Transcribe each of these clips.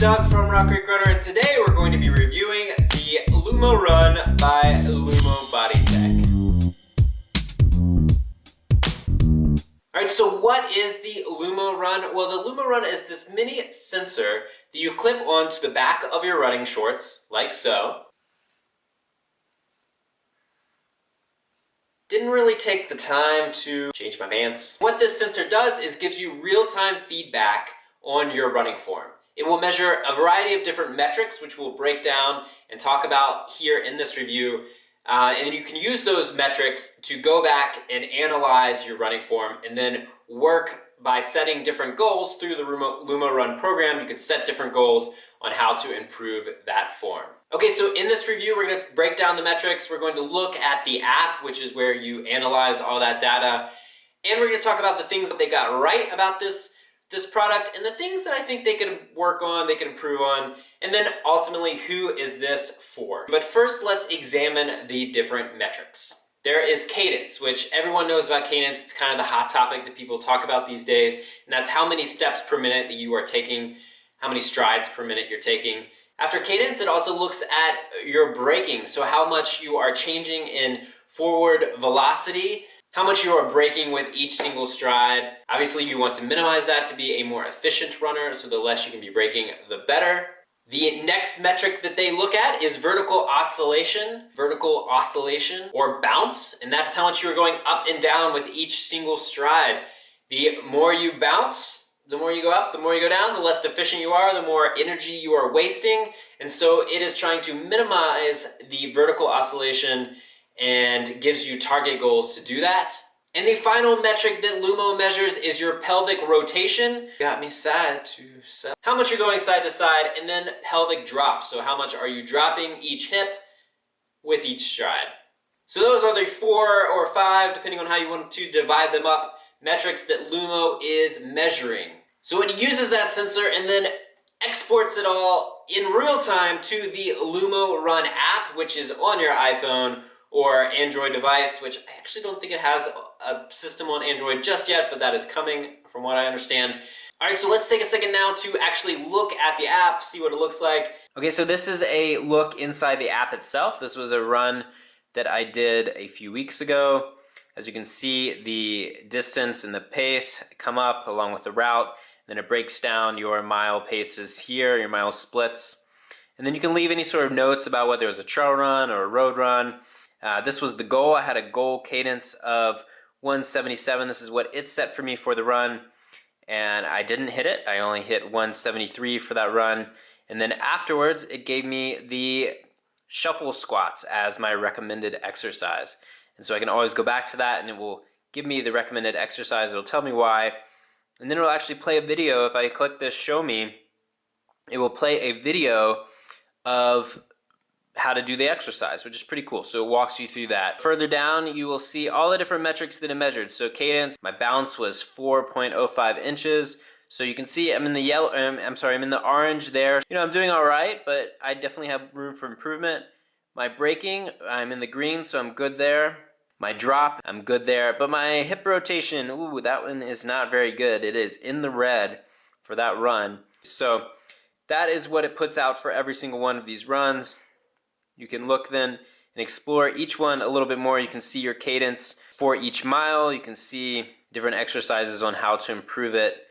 Doug from Rock Creek Runner, and today we're going to be reviewing the Lumo Run by Lumo Body Tech. Alright, so what is the Lumo Run? Well, the Lumo Run is this mini sensor that you clip onto the back of your running shorts, like so. Didn't really take the time to change my pants. What this sensor does is gives you real-time feedback on your running form. It will measure a variety of different metrics, which we'll break down and talk about here in this review. And you can use those metrics to go back and analyze your running form and then work by setting different goals through the Lumo Run program. You can set different goals on how to improve that form. Okay, so in this review, we're going to break down the metrics. We're going to look at the app, which is where you analyze all that data. And we're going to talk about the things that they got right about this product and the things that I think they could work on, they could improve on, and then ultimately, who is this for? But first, let's examine the different metrics. There is cadence, which everyone knows about cadence. It's kind of the hot topic that people talk about these days, and that's how many steps per minute that you are taking, how many strides per minute you're taking. After cadence, it also looks at your braking, so how much you are changing in forward velocity, how much you are braking with each single stride. Obviously, you want to minimize that to be a more efficient runner, so the less you can be braking, the better. The next metric that they look at is vertical oscillation or bounce, and that's how much you're going up and down with each single stride. The more you bounce, the more you go up, the more you go down, the less efficient you are, the more energy you are wasting. And so it is trying to minimize the vertical oscillation and gives you target goals to do that. And the final metric that Lumo measures is your pelvic rotation. Got me side to side. How much you're going side to side, and then pelvic drop. So how much are you dropping each hip with each stride. So those are the 4 or 5, depending on how you want to divide them up, metrics that Lumo is measuring. So it uses that sensor and then exports it all in real time to the Lumo Run app, which is on your iPhone or Android device, which I actually don't think it has a system on Android just yet, but that is coming from what I understand. All right, so let's take a second now to actually look at the app, see what it looks like. Okay, so this is a look inside the app itself. This was a run that I did a few weeks ago. As you can see, the distance and the pace come up along with the route. Then it breaks down your mile paces here, your mile splits. And then you can leave any sort of notes about whether it was a trail run or a road run. This was the goal. I had a goal cadence of 177. This is what it set for me for the run. And I didn't hit it. I only hit 173 for that run. And then afterwards, it gave me the shuffle squats as my recommended exercise. And so I can always go back to that and it will give me the recommended exercise. It'll tell me why. And then it'll actually play a video. If I click this show me, it will play a video of how to do the exercise, which is pretty cool. So it walks you through that. Further down, you will see all the different metrics that it measured. So cadence, my bounce was 4.05 inches. So you can see I'm in the yellow, I'm in the orange there. You know, I'm doing all right, but I definitely have room for improvement. My braking, I'm in the green, so I'm good there. My drop, I'm good there. But my hip rotation, ooh, that one is not very good. It is in the red for that run. So that is what it puts out for every single one of these runs. You can look then and explore each one a little bit more. You can see your cadence for each mile. You can see different exercises on how to improve it.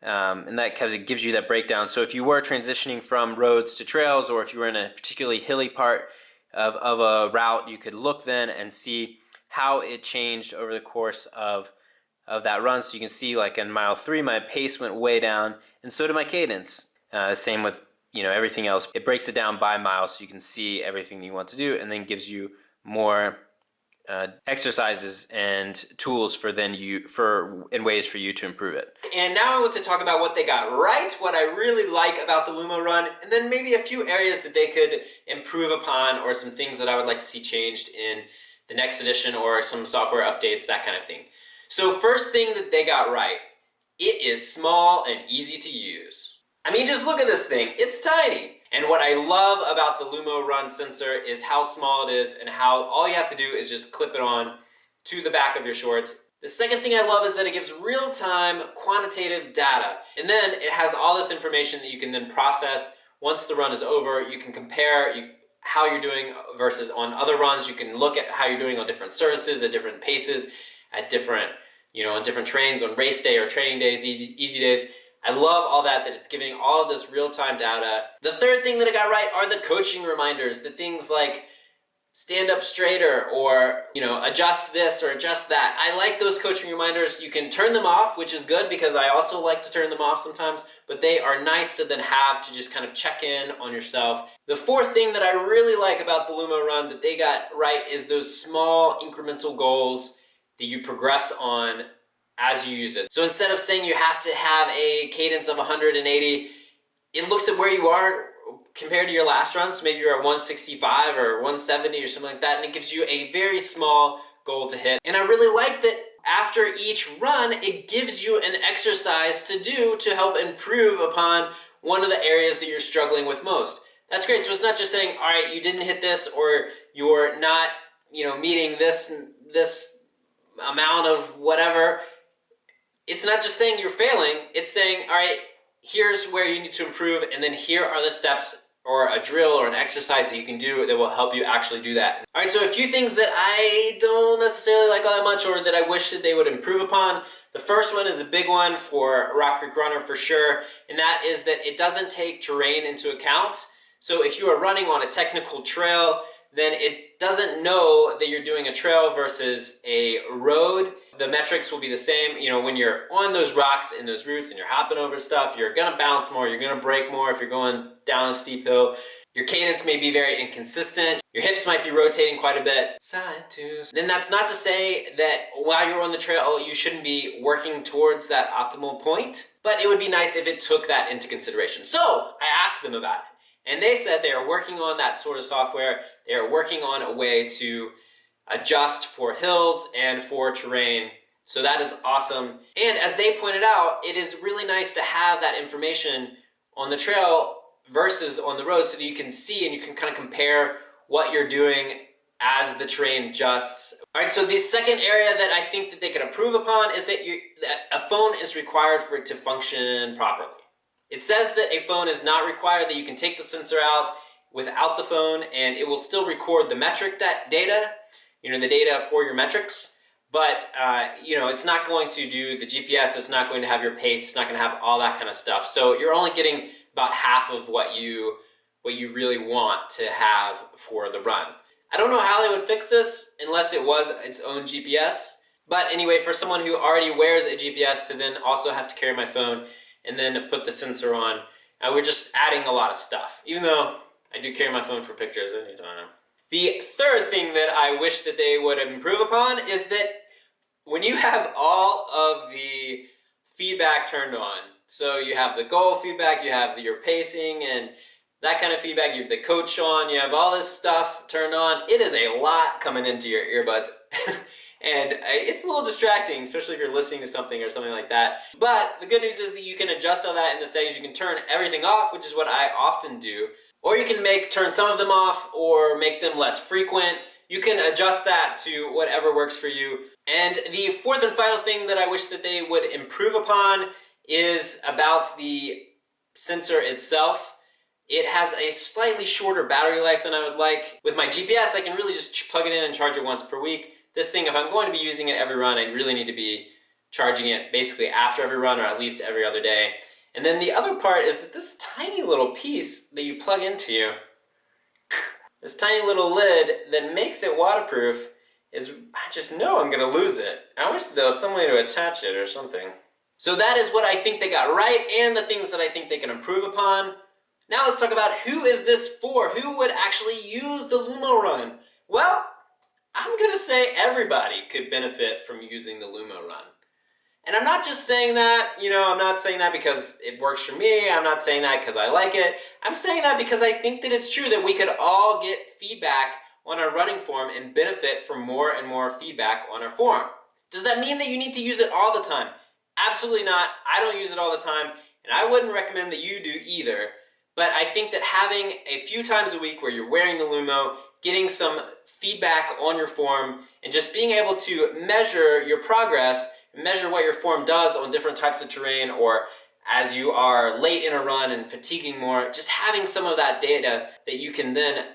And that kind of gives you that breakdown. So if you were transitioning from roads to trails, or if you were in a particularly hilly part of a route, you could look then and see how it changed over the course of that run. So you can see, like in mile 3, my pace went way down, and so did my cadence. Same with everything else. It breaks it down by mile so you can see everything you want to do, and then gives you more exercises and tools and ways for you to improve it. And now I want to talk about what they got right, what I really like about the Lumo Run, and then maybe a few areas that they could improve upon, or some things that I would like to see changed in the next edition, or some software updates, that kind of thing. So first thing that they got right, it is small and easy to use. I mean, just look at this thing. It's tiny. And what I love about the Lumo Run sensor is how small it is, and how all you have to do is just clip it on to the back of your shorts. The second thing I love is that it gives real-time quantitative data. And then it has all this information that you can then process once the run is over. You can compare how you're doing versus on other runs. You can look at how you're doing on different surfaces, at different paces, at different, on different trains, on race day or training days, easy days. I love all that it's giving all of this real-time data. The third thing that it got right are the coaching reminders, the things like stand up straighter or, adjust this or adjust that. I like those coaching reminders. You can turn them off, which is good because I also like to turn them off sometimes, but they are nice to then have to just kind of check in on yourself. The fourth thing that I really like about the Lumo Run that they got right is those small incremental goals that you progress on as you use it. So instead of saying you have to have a cadence of 180, it looks at where you are compared to your last run. So maybe you're at 165 or 170 or something like that, and it gives you a very small goal to hit. And I really like that after each run, it gives you an exercise to do to help improve upon one of the areas that you're struggling with most. That's great. So it's not just saying, all right, you didn't hit this, or you're not, meeting this amount of whatever. It's not just saying you're failing. It's saying, all right, here's where you need to improve, and then here are the steps or a drill or an exercise that you can do that will help you actually do that. All right, so a few things that I don't necessarily like all that much or that I wish that they would improve upon. The first one is a big one for Rock Creek Runner for sure, and that is that it doesn't take terrain into account. So if you are running on a technical trail, then it doesn't know that you're doing a trail versus a road. The metrics will be the same. When you're on those rocks and those roots and you're hopping over stuff, you're gonna bounce more, you're gonna brake more if you're going down a steep hill. Your cadence may be very inconsistent. Your hips might be rotating quite a bit. Side to side. Then that's not to say that while you're on the trail, you shouldn't be working towards that optimal point, but it would be nice if it took that into consideration. So I asked them about it. And they said they are working on that sort of software. They are working on a way to adjust for hills and for terrain. So that is awesome. And as they pointed out, it is really nice to have that information on the trail versus on the road so that you can see and you can kind of compare what you're doing as the terrain adjusts. All right, so the second area that I think that they could improve upon is that a phone is required for it to function properly. It says that a phone is not required, that you can take the sensor out without the phone and it will still record the metric data, the data for your metrics, but it's not going to do the GPS, it's not going to have your pace, it's not going to have all that kind of stuff. So you're only getting about half of what you really want to have for the run. I don't know how they would fix this unless it was its own GPS, but anyway, for someone who already wears a GPS to then also have to carry my phone and then to put the sensor on, we're just adding a lot of stuff, even though I do carry my phone for pictures anytime. The third thing that I wish that they would improve upon is that when you have all of the feedback turned on, so you have the goal feedback, you have your pacing and that kind of feedback, you have the coach on, you have all this stuff turned on, it is a lot coming into your earbuds. And it's a little distracting, especially if you're listening to something or something like that. But the good news is that you can adjust all that in the settings. You can turn everything off, which is what I often do. Or you can turn some of them off or make them less frequent. You can adjust that to whatever works for you. And the fourth and final thing that I wish that they would improve upon is about the sensor itself. It has a slightly shorter battery life than I would like. With my GPS, I can really just plug it in and charge it once per week. This thing, if I'm going to be using it every run, I really need to be charging it basically after every run or at least every other day. And then the other part is that this tiny little piece that you plug into, this tiny little lid that makes it waterproof I just know I'm going to lose it. I wish there was some way to attach it or something. So that is what I think they got right and the things that I think they can improve upon. Now let's talk about who is this for? Who would actually use the Lumo Run? Well, I'm going to say everybody could benefit from using the Lumo Run. And I'm not just saying that, I'm not saying that because it works for me. I'm not saying that because I like it. I'm saying that because I think that it's true that we could all get feedback on our running form and benefit from more and more feedback on our form. Does that mean that you need to use it all the time? Absolutely not. I don't use it all the time, and I wouldn't recommend that you do either. But I think that having a few times a week where you're wearing the Lumo, getting some feedback on your form, and just being able to measure your progress, measure what your form does on different types of terrain, or as you are late in a run and fatiguing more, just having some of that data that you can then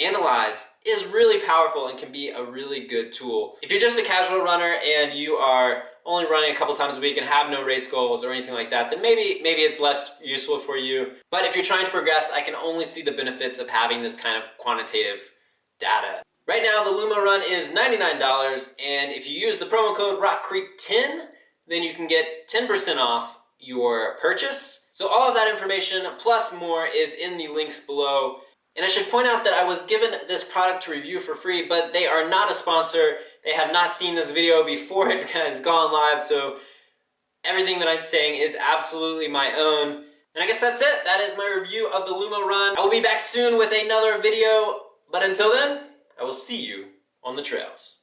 analyze is really powerful and can be a really good tool. If you're just a casual runner and you are only running a couple times a week and have no race goals or anything like that, then maybe it's less useful for you. But if you're trying to progress, I can only see the benefits of having this kind of quantitative data. Right now, the Luma Run is $99, and if you use the promo code RockCreek10, then you can get 10% off your purchase. So all of that information plus more is in the links below. And I should point out that I was given this product to review for free, but they are not a sponsor. They have not seen this video before it has gone live, so everything that I'm saying is absolutely my own. And I guess that's it. That is my review of the Luma Run. I will be back soon with another video, but until then, I will see you on the trails.